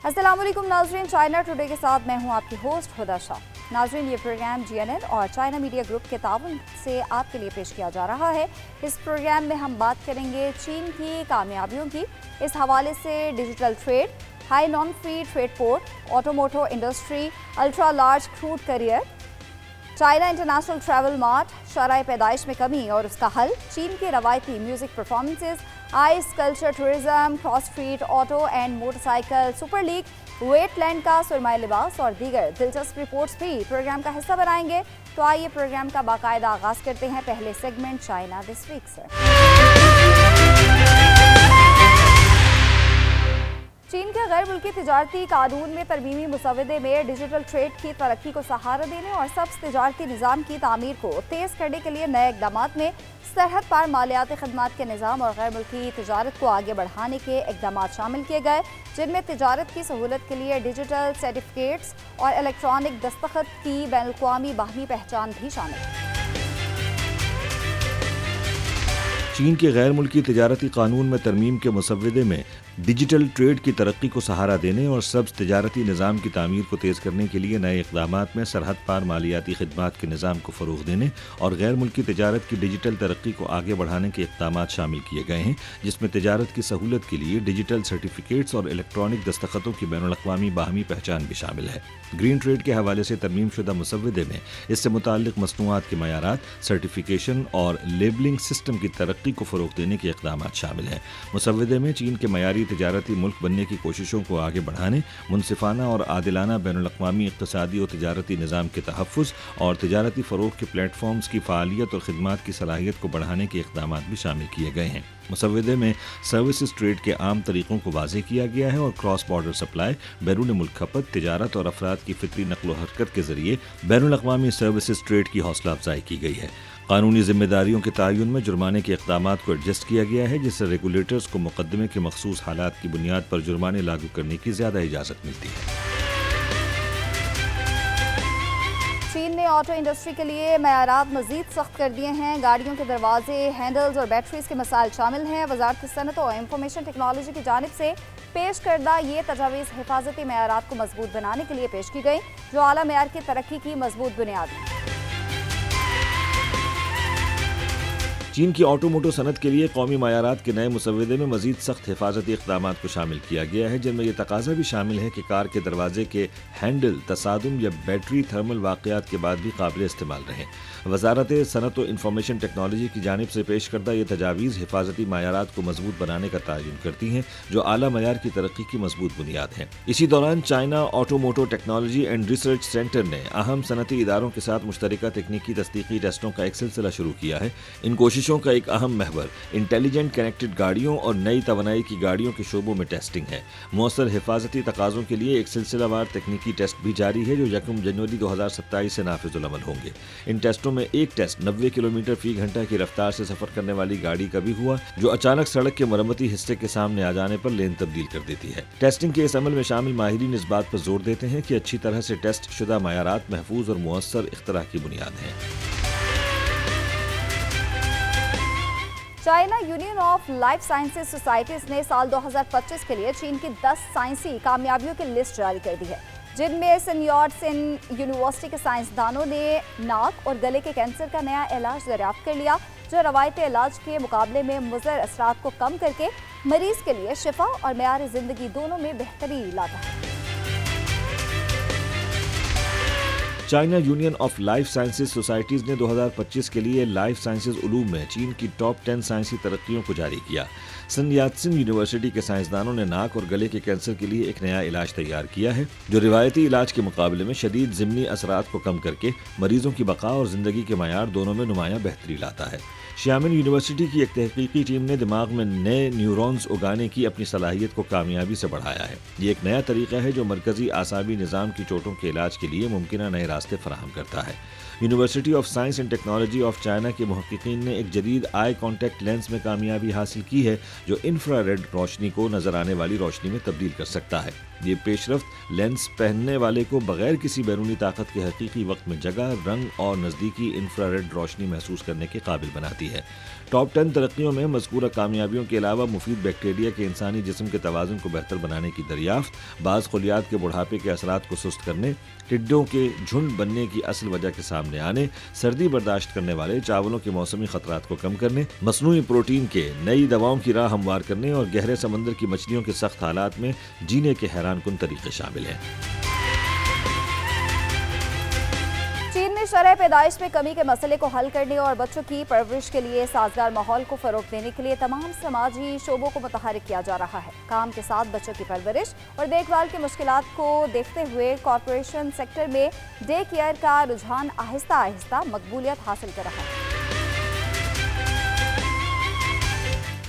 السلام علیکم ناظرین، چائنا ٹوڈے کے ساتھ میں ہوں آپ کی ہوسٹ ہدا شاہ۔ ناظرین، یہ پروگرام GNN اور چائنا میڈیا گروپ کے تعاون سے آپ کے لیے پیش کیا جا رہا ہے۔ اس پروگرام میں ہم بات کریں گے چین کی کامیابیوں کی، اس حوالے سے digital trade, Hainan free trade port, automotive industry, ultra large crude carrier, China international travel mart, شرح پیدائش میں کمی اور اس کا حل، چین کے روایتی music performances, ice culture tourism, cross strait auto and motorcycle super سپر لیگ، ویٹ لینڈ کا سرمائی لباس اور دیگر دلچسپ رپورٹس بھی پروگرام کا حصہ بنائیں گے۔ تو آئیے پروگرام کا باقاعدہ آغاز کرتے ہیں پہلے سیگمنٹ چائنا دس ویک سے۔ چین کے غیر ملکی تجارتی قانون میں ترمیمی مسودے میں ڈیجیٹل ٹریڈ کی ترقی کو سہارا دینے اور سبز تجارتی نظام کی تعمیر کو تیز کرنے کے لیے نئے اقدامات میں سرحد پار مالیاتی خدمات کے نظام اور غیر ملکی تجارت کو آگے بڑھانے کے اقدامات شامل کیے گئے، جن میں تجارت کی سہولت کے لیے ڈیجیٹل سرٹیفکیٹس اور الیکٹرانک دستخط کی بین الاقوامی باہمی پہچان بھی شامل ہے۔ چین کے غیر ملکی تجارتی قانون میں ترمیم کے مسودے میں ڈیجیٹل ٹریڈ کی ترقی کو سہارا دینے اور سبز تجارتی نظام کی تعمیر کو تیز کرنے کے لیے نئے اقدامات میں سرحد پار مالیاتی خدمات کے نظام کو فروغ دینے اور غیر ملکی تجارت کی ڈیجیٹل ترقی کو آگے بڑھانے کے اقدامات شامل کیے گئے ہیں، جس میں تجارت کی سہولت کے لیے ڈیجیٹل سرٹیفکیٹس اور الیکٹرانک دستخطوں کی بین الاقوامی باہمی پہچان بھی شامل ہے۔ گرین ٹریڈ کے حوالے سے ترمیم شدہ مسودے میں اس سے متعلق مصنوعات کے معیارات، سرٹیفیکیشن اور لیبلنگ سسٹم کی ترقی کو فروغ دینے کے اقدامات شامل ہیں۔ مسودے میں چین کے معیاری تجارتی ملک بننے کی کوششوں کو آگے بڑھانے، منصفانہ اور عادلانہ بین الاقوامی اقتصادی و تجارتی نظام کے تحفظ اور تجارتی فروغ کے پلیٹ فارمز کی فعالیت اور خدمات کی صلاحیت کو بڑھانے کے اقدامات بھی شامل کیے گئے ہیں۔ مسودے میں سروسز ٹریڈ کے عام طریقوں کو واضح کیا گیا ہے اور کراس بارڈر سپلائی، بیرون ملک کھپت، تجارت اور افراد کی فطری نقل و حرکت کے ذریعے بین الاقوامی سروسز ٹریڈ کی حوصلہ افزائی کی گئی ہے۔ قانونی ذمہ داریوں کے تعین میں جرمانے کے اقدامات کو ایڈجسٹ کیا گیا ہے، جس سے ریگولیٹرز کو مقدمے کے مخصوص حالات کی بنیاد پر جرمانے لاگو کرنے کی زیادہ اجازت ملتی ہے۔ چین نے آٹو انڈسٹری کے لیے معیارات مزید سخت کر دیے ہیں۔ گاڑیوں کے دروازے، ہینڈلز اور بیٹریز کے مسائل شامل ہیں۔ وزارت صنعت و انفارمیشن ٹیکنالوجی کی جانب سے پیش کردہ یہ تجاویز حفاظتی معیارات کو مضبوط بنانے کے لیے پیش کی گئی، جو اعلیٰ معیار کی ترقی کی مضبوط بنیاد ہے۔ چین کی آٹوموٹو صنعت کے لیے قومی معیارات کے نئے مسودے میں مزید سخت حفاظتی اقدامات کو شامل کیا گیا ہے، جن میں یہ تقاضا بھی شامل ہے کہ کار کے دروازے کے ہینڈل تصادم یا بیٹری تھرمل واقعات کے بعد بھی قابل استعمال رہیں۔ وزارت صنعت و انفارمیشن ٹیکنالوجی کی جانب سے پیش کردہ یہ تجاویز حفاظتی معیارات کو مضبوط بنانے کا تعین کرتی ہیں، جو اعلیٰ معیار کی ترقی کی مضبوط بنیاد ہیں۔ اسی دوران China automotive technology and research centre نے اہم صنعتی اداروں کے ساتھ مشترکہ تکنیکی تصدیقی ٹیسٹوں کا ایک سلسلہ شروع کیا ہے۔ ان کوششوں کا ایک اہم محور انٹیلیجنٹ کنیکٹڈ گاڑیوں اور نئی توانائی کی گاڑیوں کے شعبوں میں ٹیسٹنگ ہے۔ مؤثر حفاظتی تقاضوں کے لیے ایک سلسلہ وار تکنیکی ٹیسٹ بھی جاری ہے، جو 1 جنوری 2027 سے نافذ العمل ہوں گے۔ ان ٹیسٹوں میں ایک ٹیسٹ 90 کلومیٹر فی گھنٹہ کی رفتار سے سفر کرنے والی گاڑی کا بھی ہوا، جو اچانک سڑک کے مرمتی حصے کے سامنے آ جانے پر لین تبدیل کر دیتی ہے۔ ٹیسٹنگ کے اس عمل میں شامل ماہرین اس بات پر زور دیتے ہیں کہ اچھی طرح سے ٹیسٹ شدہ معیارات محفوظ اور مؤثر اختراع کی بنیاد ہیں۔ China union of life sciences societies نے سال 2025 کے لیے چین کی 10 سائنسی کامیابیوں کی لسٹ جاری کر دی ہے، جن میں سن یاٹسن یونیورسٹی کے سائنسدانوں نے ناک اور گلے کے کینسر کا نیا علاج دریافت کر لیا، جو روایتی علاج کے مقابلے میں مضر اثرات کو کم کر کے مریض کے لیے شفا اور معیار زندگی دونوں میں بہتری لاتا ہے۔ China union of life sciences societies نے 2025 کے لیے لائف سائنسز علوم میں چین کی ٹاپ 10 سائنسی ترقیوں کو جاری کیا۔ سن یاتسن یونیورسٹی کے سائنسدانوں نے ناک اور گلے کے کینسر کے لیے ایک نیا علاج تیار کیا ہے، جو روایتی علاج کے مقابلے میں شدید ضمنی اثرات کو کم کر کے مریضوں کی بقا اور زندگی کے معیار دونوں میں نمایاں بہتری لاتا ہے۔ شیامن یونیورسٹی کی ایک تحقیقی ٹیم نے دماغ میں نئے نیورونز اگانے کی اپنی صلاحیت کو کامیابی سے بڑھایا ہے۔ یہ ایک نیا طریقہ ہے جو مرکزی اعصابی نظام کی چوٹوں کے علاج کے لیے ممکنہ نئے راستے فراہم کرتا ہے۔ University of science and technology of China کے محققین نے ایک جدید آئی کانٹیکٹ لینس میں کامیابی حاصل کی ہے جو انفرا ریڈ روشنی کو نظر آنے والی روشنی میں تبدیل کر سکتا ہے۔ یہ پیش رفت لینس پہننے والے کو بغیر کسی بیرونی طاقت کے حقیقی وقت میں جگہ، رنگ اور نزدیکی انفرا ریڈ روشنی محسوس کرنے کے قابل بناتی ہے۔ ٹاپ 10 ترقیوں میں مذکورہ کامیابیوں کے علاوہ مفید بیکٹیریا کے انسانی جسم کے توازن کو بہتر بنانے کی دریافت، بعض خلیات کے بڑھاپے کے اثرات کو سست کرنے، ٹڈوں کے جھنڈ بننے کی اصل وجہ کے سامنے آنے، سردی برداشت کرنے والے چاولوں کے موسمی خطرات کو کم کرنے، مصنوعی پروٹین کے نئی دواؤں کی راہ ہموار کرنے اور گہرے سمندر کی مچھلیوں کے سخت حالات میں جینے کے حیران کن طریقے شامل ہیں۔ چین میں شرح پیدائش میں کمی کے مسئلے کو حل کرنے اور بچوں کی پرورش کے لیے سازگار ماحول کو فروغ دینے کے لیے تمام سماجی شعبوں کو متحرک کیا جا رہا ہے۔ کام کے ساتھ بچوں کی پرورش اور دیکھ بھال کی مشکلات کو دیکھتے ہوئے کارپوریشن سیکٹر میں ڈے کیئر کا رجحان آہستہ آہستہ مقبولیت حاصل کر رہا ہے۔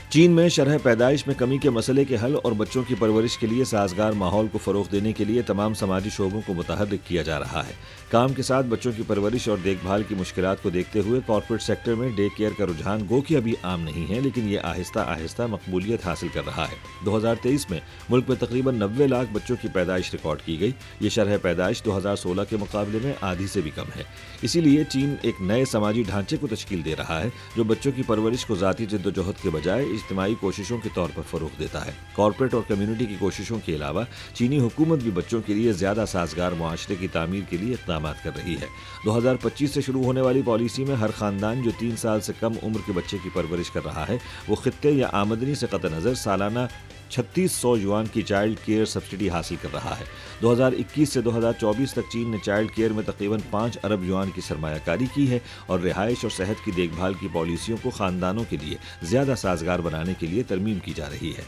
چین میں شرح پیدائش میں کمی کے مسئلے کے حل اور بچوں کی پرورش کے لیے سازگار ماحول کو فروغ دینے کے لیے تمام سماجی شعبوں کو متحرک کیا جا رہا ہے۔ کام کے ساتھ بچوں کی پرورش اور دیکھ بھال کی مشکلات کو دیکھتے ہوئے کارپوریٹ سیکٹر میں ڈے کیئر کا رجحان گو کہ ابھی عام نہیں ہے، لیکن یہ آہستہ آہستہ مقبولیت حاصل کر رہا ہے۔ 2023 میں ملک میں تقریباً 90 لاکھ بچوں کی پیدائش ریکارڈ کی گئی۔ یہ شرح پیدائش 2016 کے مقابلے میں آدھی سے بھی کم ہے۔ اسی لیے چین ایک نئے سماجی ڈھانچے کو تشکیل دے رہا ہے جو بچوں کی پرورش کو ذاتی جدوجہد کے بجائے اجتماعی کوششوں کے طور پر فروغ دیتا ہے۔ کارپوریٹ اور کمیونٹی کی کوششوں کے علاوہ چینی حکومت بھی بچوں کے لیے زیادہ سازگار معاشرے کی تعمیر کے لیے اقدامات کر رہی ہے۔ 2025 سے شروع ہونے والی پالیسی میں ہر خاندان جو 3 سال سے کم عمر کے بچے کی پرورش کر رہا ہے وہ خطے یا آمدنی سے قطع نظر سالانہ 3600 یوان کی چائلڈ کیئر سبسڈی حاصل کر رہا ہے۔ 2021 سے 2024 تک چین نے چائلڈ کیئر میں تقریباً 5 ارب یوان کی سرمایہ کاری کی ہے اور رہائش اور صحت کی دیکھ بھال کی پالیسیوں کو خاندانوں کے لیے زیادہ سازگار بنانے کے لیے ترمیم کی جا رہی ہے۔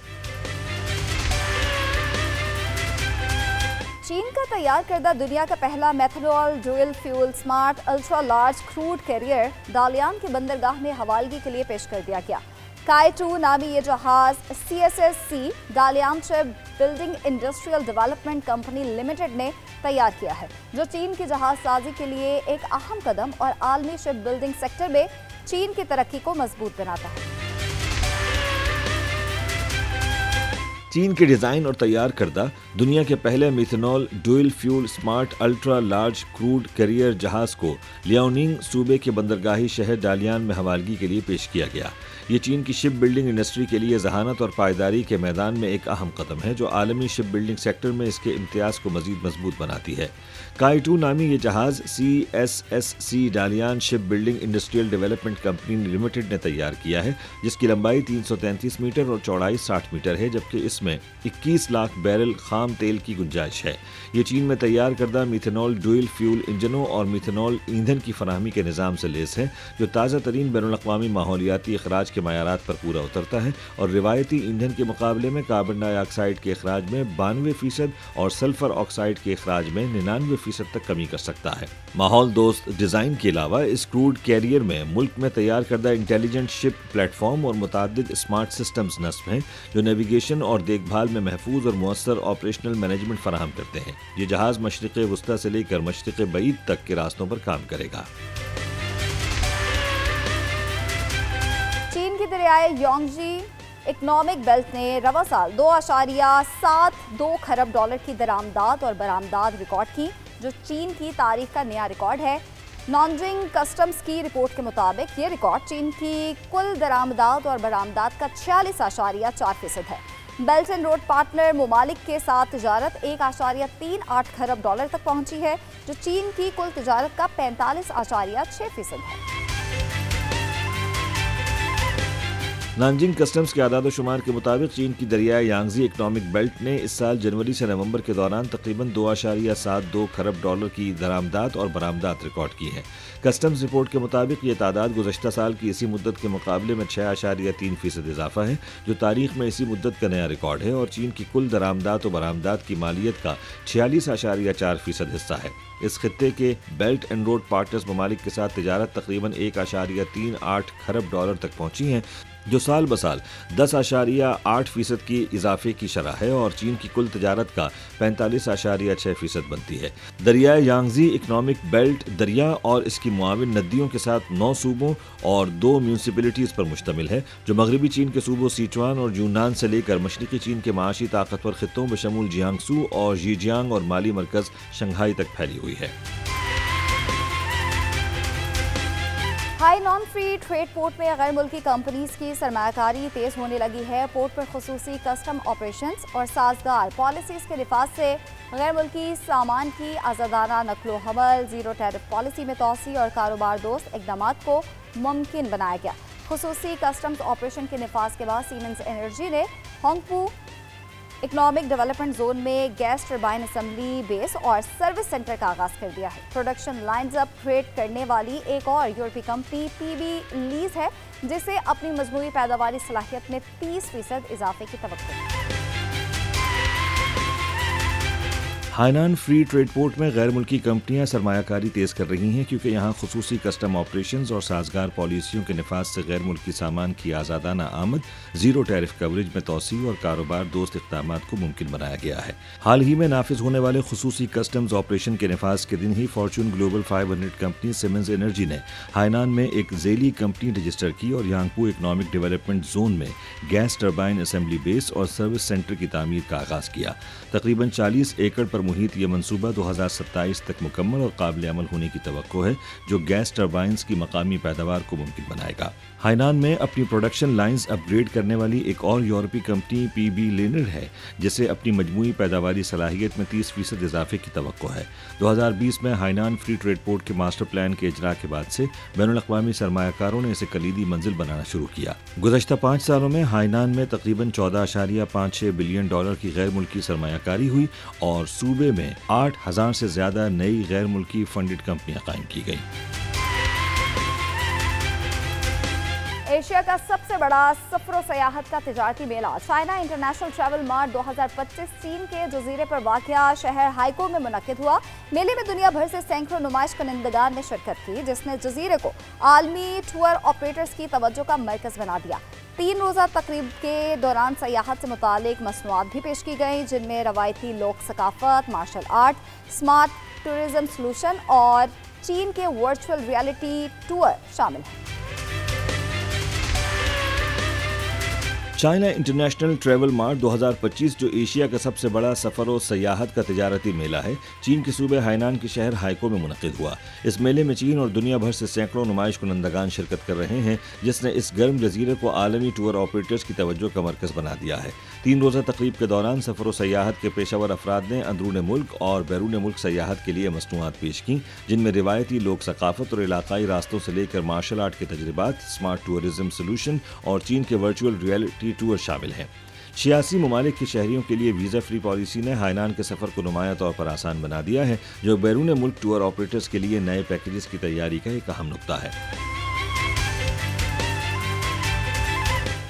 چین کا تیار کردہ دنیا کا پہلا methanol dual fuel smart ultra large crude carrier Dalian کی بندرگاہ میں حوالگی کے لیے پیش کر دیا گیا۔ کائی 2 نامی یہ جہاز CSSC Dalian ship building industrial development company limited نے تیار کیا ہے، جو چین کی جہاز سازی کے لیے ایک اہم قدم اور عالمی شپ بلڈنگ سیکٹر میں چین کی ترقی کو مضبوط بناتا ہے۔ چین کے ڈیزائن اور تیار کردہ دنیا کے پہلے methanol dual fuel smart ultra large crude carrier جہاز کو لیاوننگ صوبے کے بندرگاہی شہر ڈالیان میں حوالگی کے لیے پیش کیا گیا۔ یہ چین کی شپ بلڈنگ انڈسٹری کے لیے ذہانت اور پائیداری کے میدان میں ایک اہم قدم ہے جو عالمی شپ بلڈنگ سیکٹر میں اس کے امتیاز کو مزید مضبوط بناتی ہے۔ کائی 2 نامی یہ جہاز CSSC Dalian ship building industrial development company limited نے تیار کیا ہے، جس کی لمبائی 333 میٹر اور چوڑائی 60 میٹر ہے، جبکہ اس میں 21 لاکھ بیرل خام تیل کی گنجائش ہے۔ یہ چین میں تیار کردہ میتھنول ڈوئل فیول انجنوں اور میتھنول ایندھن کی فراہمی کے نظام سے لیس ہے، جو تازہ ترین بین الاقوامی ماحولیاتی اخراج کے معیارات پر پورا اترتا ہے اور روایتی ایندھن کے مقابلے میں کاربن ڈائی آکسائیڈ کے اخراج میں 92% اور سلفر آکسائیڈ کے اخراج میں 99% تک کمی کر سکتا ہے۔ ماحول دوست ڈیزائن کے علاوہ اس کروڈ کیریئر میں ملک میں تیار کردہ انٹیلیجنٹ شپ پلیٹ فارم اور متعدد اسمارٹ سسٹمز نصب ہیں جو نیویگیشن اور دیکھ بھال میں محفوظ اور مؤثر آپریشنل مینجمنٹ فراہم کرتے ہیں۔ یہ جہاز مشرق وسطی سے لے کر مشرق بعید تک کے راستوں پر کام کرے گا۔ چین کی دریائے یانگزی اکنامک بیلٹ نے رواں سال 2.72 کھرب ڈالر کی درآمدات اور برآمدات ریکارڈ کی، جو چین کی تاریخ کا نیا ریکارڈ ہے۔ نانجنگ کسٹمز کی رپورٹ کے مطابق یہ ریکارڈ چین کی کل درآمدات اور برآمدات کا 46.4% ہے۔ بیلٹ اینڈ روڈ پارٹنر ممالک کے ساتھ تجارت 1.38 کھرب ڈالر تک پہنچی ہے، جو چین کی کل تجارت کا 45.6% ہے۔ نانجنگ کسٹمز کے اعداد و شمار کے مطابق چین کی دریائے یانگزی اکنامک بیلٹ نے اس سال جنوری سے نومبر کے دوران تقریباً 2.72 کھرب ڈالر کی درآمدات اور برآمدات ریکارڈ کی ہیں۔ کسٹمز رپورٹ کے مطابق یہ تعداد گزشتہ سال کی اسی مدت کے مقابلے میں 6.3% اضافہ ہے، جو تاریخ میں اسی مدت کا نیا ریکارڈ ہے اور چین کی کل درآمدات و برآمدات کی مالیت کا 46.4% حصہ ہے۔ اس خطے کے بیلٹ اینڈ روڈ پارٹنرز ممالک کے ساتھ تجارت تقریباً 1.38 کھرب ڈالر تک پہنچی ہیں، जो साल बसाल 10.8% की इजाफे की शरह है और चीन की कुल तजारत का 45.6% बनती है। दरियाए यांगजी इकोनॉमिक बेल्ट दरिया और इसकी मुआविन नदियों के साथ 9 सूबों और 2 म्यूनिसिपैलिटीज़ पर मुश्तमिल है, जो मगरबी चीन के सूबों सिचुआन और यूनान से लेकर मशरक़ी चीन के माशी ताकतवर खित्तों बशमूल जियांगसू और ज़ीजियांग और माली मरकज़ शंघाई तक फैली हुई है। हाइनान फ्री ट्रेड पोर्ट में गैर मुल्की कंपनीज की सरमायाकारी तेज होने लगी है। पोर्ट पर खुसूसी कस्टम ऑपरेशंस और साजगार पॉलिसीज के लिफाज से गैर मुल्की सामान की आज़ादाना नकलो हमल, जीरो टैरिफ पॉलिसी में तोसी और कारोबार दोस्त इक़दाम को मुमकिन बनाया गया। खुसूसी कस्टम्स ऑपरेशन के निफाज के बाद सीमेंस एनर्जी ने होंगपू इकोनॉमिक डेवलपमेंट जोन में गैस टरबाइन असेंबली बेस और सर्विस सेंटर का आगाज कर दिया है। प्रोडक्शन लाइन्स अपग्रेड करने वाली एक और यूरोपीय कंपनी पीबी लीज है, जिसे अपनी मजमूई पैदावारी सलाहियत में 30% इजाफे की तवक्को है। हाइनान फ्री ट्रेड पोर्ट में गैर मुल्की कंपनियां सरमायाकारी तेज कर रही हैं, क्योंकि यहां खुसूसी कस्टम ऑपरेशंस और साजगार पॉलिसियों के निफाज से गैर मुल्की सामान की आज़ादाना आमद, जीरो टैरिफ कवरेज में तोसी और कारोबार दोस्त इक़दामात को मुमकिन बनाया गया है। हाल ही में नाफिज होने वाले खुसूसी कस्टम्स ऑपरेशन के निफाज के दिन ही Fortune global 500 company Siemens energy ने हाइनान में एक ज़ेली कंपनी रजिस्टर की और यांगपू इकोनॉमिक डेवलपमेंट जोन में गैस टरबाइन असेंबली बेस और सर्विस सेंटर की तामीर का आगाज़ किया। तकरीबन 40 एकड़ पर मुहित ये मनसूबा 2027 तक मुकम्मल और काबिल अमल होने की तवक्को है, जो गैस टरबाइंस की मकामी पैदावार को मुमकिन बनाएगा। हाइनान में अपनी प्रोडक्शन लाइंस अपग्रेड करने वाली एक और यूरोपीय कंपनी पीबी लेनर है, जिसे अपनी मजमूई पैदावारी सलाहियत में 30% इजाफे की तवक्को है। 2020 में हाइनान फ्री ट्रेड पोर्ट के मास्टर प्लान के इजरा के बाद से बैनुल-अक़वामी सरमायाकारों ने इसे कलीदी मंजिल बनाना शुरू किया। गुज़श्ता 5 सालों में हाइनान में तकरीबन $14.56 बिलियन की गैर मुल्की सरमायाकारी हुई और सूबे में 8,000 से ज़्यादा नई गैर मुल्की फंडेड कंपनियां कायम की गई। एशिया का सबसे बड़ा सफर सयाहत का तिजारती मेला चाइना इंटरनेशनल ट्रैवल मार्ट 2025 चीन के जजीरे पर वाक़िया शहर हाइको में मुनक्किद हुआ। मेले में दुनिया भर से सैकड़ों नुमाइश कंदगान ने शिरकत की, जिसने जजीरे को आलमी टूर ऑपरेटर्स की तवज्जो का मरकज़ बना दिया। 3 रोज़ा तकरीब के दौरान सयाहत से मुतालिक मसनूआत भी पेश की गई, जिनमें रवायती लोक सकाफत, martial art, smart tourism solution और चीन के वर्चुअल रियलिटी टूर शामिल हैं। चाइना इंटरनेशनल ट्रैवल मार्ट 2025, जो एशिया का सबसे बड़ा सफ़र और सयाहत का तिजारती मेला है, चीन के सूबे हाइनान के शहर हाइको में मुनक़िद हुआ। इस मेले में चीन और दुनिया भर से सैकड़ों नुमाइश कुनंदगान शिरकत कर रहे हैं, जिसने इस गर्म जजीरे को आलमी टूर ऑपरेटर्स की तवज्जो का मरकज़ बना दिया है। 3 रोज़ा तकरीब के दौरान सफ़र और सयाहत के पेशावर अफराद ने अंदरून मुल्क और बैरून मुल्क सयाहत के लिए मसनूआत पेश की, जिनमें रिवायती लोक सकाफत और इलाकाई रास्तों से लेकर मार्शल आर्ट के तजर्बात, स्मार्ट टूरिज्म सलूशन और चीन के वर्चुअल रियलिटी टूर शामिल हैं। 86 ममालिक के शहरियों के लिए वीज़ा फ्री पॉलिसी ने हाइनान के सफ़र को नुमाया तौर पर आसान बना दिया है, जो बैरून मुल्क टूर ऑपरेटर्स के लिए नए पैकेजेस की तैयारी का एक अहम नुक्ता है।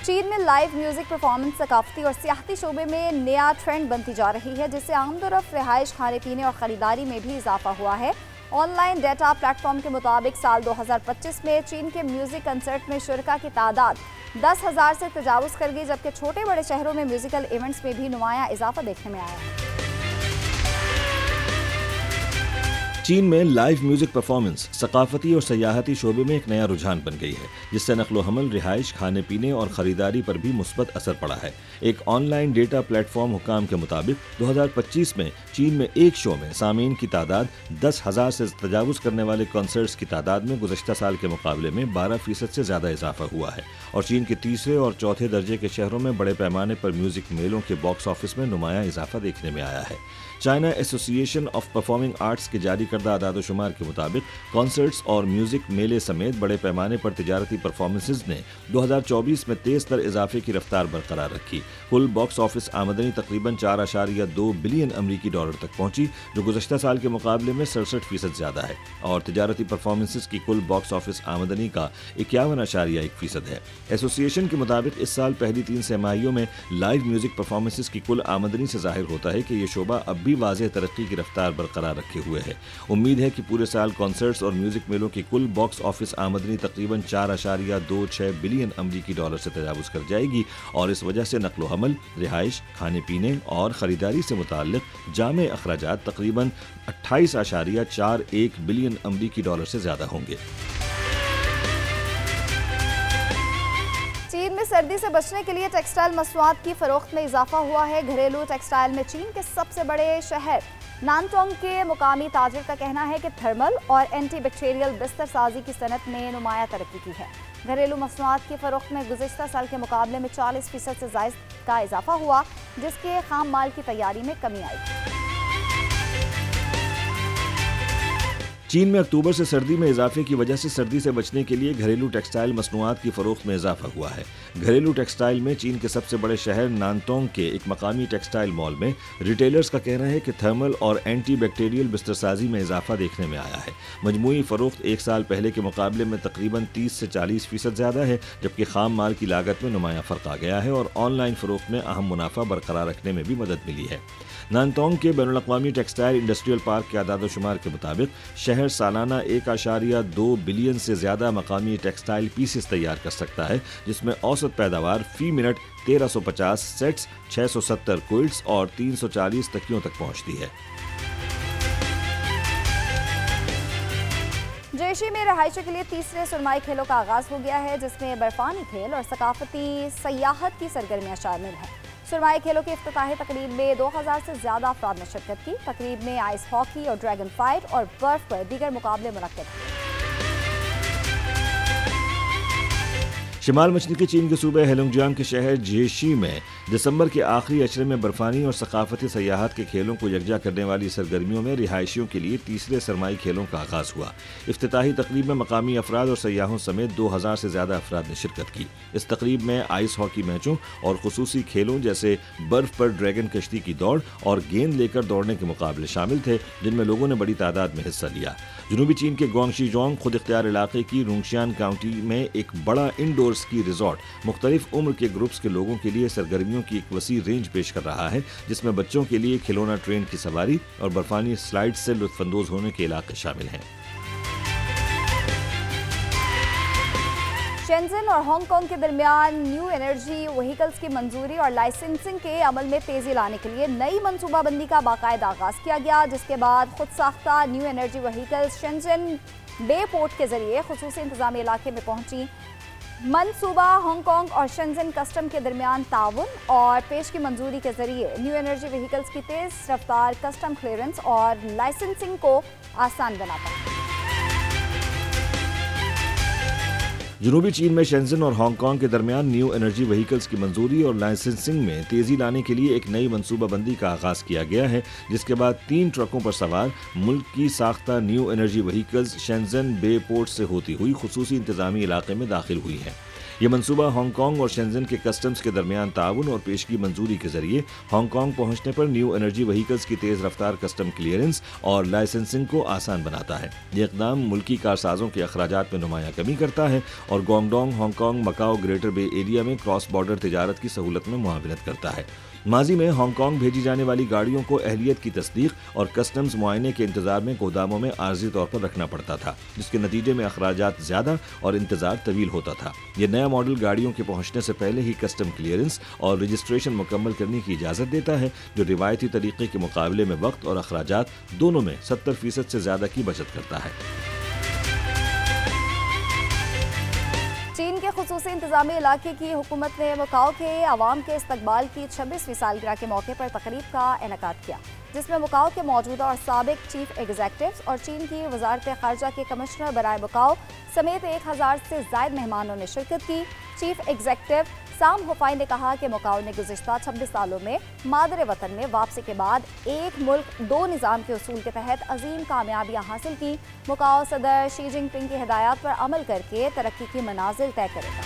चीन में लाइव म्यूजिक परफॉर्मेंस सकाफती और सियाहती शोबे में नया ट्रेंड बनती जा रही है, जिससे आमदोरफ्त, रिहाइश, खाने पीने और ख़रीदारी में भी इजाफा हुआ है। ऑनलाइन डेटा प्लेटफॉर्म के मुताबिक साल 2025 में चीन के म्यूजिक कंसर्ट में शुरका की तादाद 10,000 से तजावुज कर गई, जबकि छोटे बड़े शहरों में म्यूजिकल इवेंट्स में भी नुमाया इजाफा देखने में आया है। चीन में लाइव म्यूजिक परफॉर्मेंस सकाफती और सयाहती शोबे में एक नया रुझान बन गई है, जिससे नकलो हमल, रिहाइश, खाने पीने और ख़रीदारी पर भी मुस्बत असर पड़ा है। एक ऑनलाइन डेटा प्लेटफॉर्म हुकाम के मुताबिक 2025 में चीन में एक शो में सामीन की तादाद 10,000 से तजावुज़ करने वाले कॉन्सर्ट्स की तादाद में गुज़श्ता साल के मुकाबले में 12% से ज़्यादा इजाफा हुआ है और चीन के तीसरे और चौथे दर्जे के शहरों में बड़े पैमाने पर म्यूजिक मेलों के बॉक्स ऑफिस में नुमाया इजाफा देखने में आया है। China association of performing arts के जारी करदा आदाद शुमार के मुताबिक कॉन्सर्ट्स और म्यूजिक मेले समेत बड़े पैमाने पर तिजारती परफॉर्मेंसेज ने 2024 में तेज तर इजाफे की रफ्तार बरकरार रखी। कुल बॉक्स ऑफिस आमदनी तकरीबन 4.2 बिलियन अमरीकी डॉलर तक पहुंची, जो गुज़श्ता साल के मुकाबले में 67% ज़्यादा है और तिजारती परफॉर्मेंसेज की कुल बॉक्स ऑफिस आमदनी का 51.1% है। एसोसिएशन के मुताबिक इस साल पहली 3 तिमाहियों में लाइव म्यूजिक परफॉर्मेंसेज की कुल आमदनी से जाहिर होता है कि ये शोबा अब भी वाज़ेह तरक्की की रफ्तार बरकरार रखे हुए है। उम्मीद है कि पूरे साल कॉन्सर्ट्स और म्यूजिक मेलों की कुल बॉक्स ऑफिस आमदनी तकरीबन 4.26 बिलियन अमरीकी डॉलर से तजावुज कर जाएगी और इस वजह से नक्लो हमल, रिहाइश, खाने पीने और खरीदारी से मुताल्लिक जामे अखराजात तकरीबन 28.41 बिलियन अमरीकी डॉलर से ज्यादा होंगे। चीन में सर्दी से बचने के लिए टेक्सटाइल मसनूआत की फरोख्त में इजाफा हुआ है। घरेलू टेक्सटाइल में चीन के सबसे बड़े शहर नानटोंग के मुकामी ताजिर का कहना है कि थर्मल और एंटी बैक्टीरियल बिस्तर साजी की सनत ने नुमाया तरक्की की है। घरेलू मसनूआत की फरोख्त में गुज़िश्ता साल के मुकाबले में 40% से ज़ायद का इजाफा हुआ, जिसके खाम माल की तैयारी में कमी आई। चीन में अक्टूबर से सर्दी में इजाफे की वजह से सर्दी से बचने के लिए घरेलू टेक्सटाइल मसनूआत की फरोख्त में इजाफा हुआ है। घरेलू टेक्सटाइल में चीन के सबसे बड़े शहर नानटोंग के एक मकामी टेक्सटाइल मॉल में रिटेलर्स का कहना है कि थर्मल और एंटी बैक्टीरियल बिस्तरसाजी में इजाफा देखने में आया है। मजमूई फरोख्त एक साल पहले के मुकाबले में तकरीबन 30 से 40% ज़्यादा है, जबकि खाम माल की लागत में नुमाया फ़र्क आ गया है और ऑनलाइन फरोख्त में अहम मुनाफा बरकरार रखने में भी मदद मिली है। नानटोंग के बैनुल-अक़वामी टेक्सटाइल इंडस्ट्रियल पार्क के आदाद-ओ-शुमार के मुताबिक शहर सालाना 1.2 बिलियन से ज़्यादा मकामी टेक्सटाइल पीसेस तैयार कर सकता है, जिसमें औसत पैदावार फी मिनट 1350 सेट्स, 670 क्विल्ट्स और 340 तकियों तक पहुँचती है। जेशी में रहायशों के लिए तीसरे सुरमाई खेलों का आगाज हो गया है, जिसमें बर्फानी खेल और सकाफती सयाहत की सरगर्मियां शामिल हैं। सुरमाई खेलों की इफ्तिताही तकरीब में 2000 से ज्यादा अफराद ने शिरकत की। तकरीब में आइस हॉकी और ड्रैगन फाइट और बर्फ पर दीगर मुकाबले मुनक्किद हुए। शिमाल मशरक़ी चीन के सूबे हेलुंगजियांग के शहर जेशी में दिसंबर के आखिरी अशरे में बर्फानी और सकाफती सयाहत के खेलों को यकजा करने वाली सरगर्मियों में रिहायशियों के लिए तीसरे सरमाई खेलों का आगाज हुआ। इफ्तिताही तकरीब में मकामी अफराद और सयाहों समेत 2000 से ज़्यादा अफराद ने शिरकत की। इस तकरीब में आइस हॉकी मैचों और खुसूसी खेलों जैसे बर्फ पर ड्रैगन कश्ती की दौड़ और गेंद लेकर दौड़ने के मुकाबले शामिल थे, जिनमें लोगों ने बड़ी तादाद में हिस्सा लिया। जनूबी चीन के ग्वांगशीजोंग खुद इख्तियार इलाके की रुंगशियान काउंटी में एक बड़ा इंडोर स्की रिजॉर्ट मुख्तलिफ उम्र के ग्रुप्स के लोगों के लिए सरगर्मियों की एक वसी रेंज पेश कर रहा है, जिसमें बच्चों के लिए खिलौना ट्रेन की सवारी और बर्फानी स्लाइड से लुत्फानंदोज होने के इलाके शामिल हैं। शेंजन और हांगकांग के दरमियान न्यू एनर्जी व्हीकल्स की मंजूरी और लाइसेंसिंग के अमल में तेजी लाने के लिए नई मनसूबाबंदी का बाकायदा आगाज किया गया, जिसके बाद खुद साख्ता न्यू एनर्जी व्हीकल्स शेंजन बे पोर्ट के जरिए खुसूसी इंतजामी इलाके में पहुंची। मनसूबा हांगकांग और शेंजन कस्टम के दरमियान ताउन और पेश की मंजूरी के जरिए न्यू एनर्जी व्हीकल्स की तेज रफ्तार कस्टम क्लियरेंस और लाइसेंसिंग को आसान बनाता है। जनूबी चीन में शेंजन और हांगकांग के दरमियान न्यू एनर्जी व्हीकल्स की मंजूरी और लाइसेंसिंग में तेजी लाने के लिए एक नई मनसूबाबंदी का आगाज किया गया है, जिसके बाद 3 ट्रकों पर सवार मुल्क की साख्ता न्यू एनर्जी व्हीकल्स शेंजन बे पोर्ट से होती हुई खुसूसी इंतजामी इलाके में दाखिल हुई हैं। ये मनसूबा हांगकांग और शेंजन के कस्टम्स के दरमियान ताउन और पेशगी मंजूरी के जरिए हांगकांग पहुंचने पर न्यू एनर्जी व्हीकल्स की तेज रफ्तार कस्टम क्लियरेंस और लाइसेंसिंग को आसान बनाता है। ये इकदाम मुल्की कारसाजों के अखराजात में नुमाया कमी करता है और गोंगडोंग, हांगकांग, मकाओ ग्रेटर बे एरिया में क्रॉस बॉर्डर तिजारत की सहूलत में मुआविनत करता है। माजी में हांगकांग भेजी जाने वाली गाड़ियों को अहलियत की तस्दीक और कस्टम्स मुआयने के इंतजार में गोदामों में आर्जी तौर पर रखना पड़ता था, जिसके नतीजे में अखराजात ज़्यादा और इंतजार तवील होता था। ये नया मॉडल गाड़ियों के पहुंचने से पहले ही कस्टम क्लियरेंस और रजिस्ट्रेशन मुकम्मल करने की इजाज़त देता है, जो रिवायती तरीके के मुकाबले में वक्त और अखराजात दोनों में 70% से ज़्यादा की बचत करता है। चीन के खुसूसी इंतजामी इलाके की हुकूमत ने मकाओ के अवाम के इस्तकबाल की 26वीं सालगिरह के मौके पर तकरीब का इनेकाद किया, जिसमें मकाओ के मौजूदा और साबिक चीफ एग्जीक्यूटिव्स और चीन की वजारत खारजा के कमिश्नर बराए मकाओ समेत 1000 से ज़ायद मेहमानों ने शिरकत की। चीफ एग्जीक्यूटिव साम हुफाई ने कहा कि मकाओ ने गुज़िश्ता 26 सालों में मादरे वतन में वापसी के बाद एक मुल्क दो निज़ाम के उसूल के तहत अजीम कामयाबियाँ हासिल की। मकाओ सदर शी जिनपिंग की हिदायत पर अमल करके तरक्की की मनाजिल तय करेगा।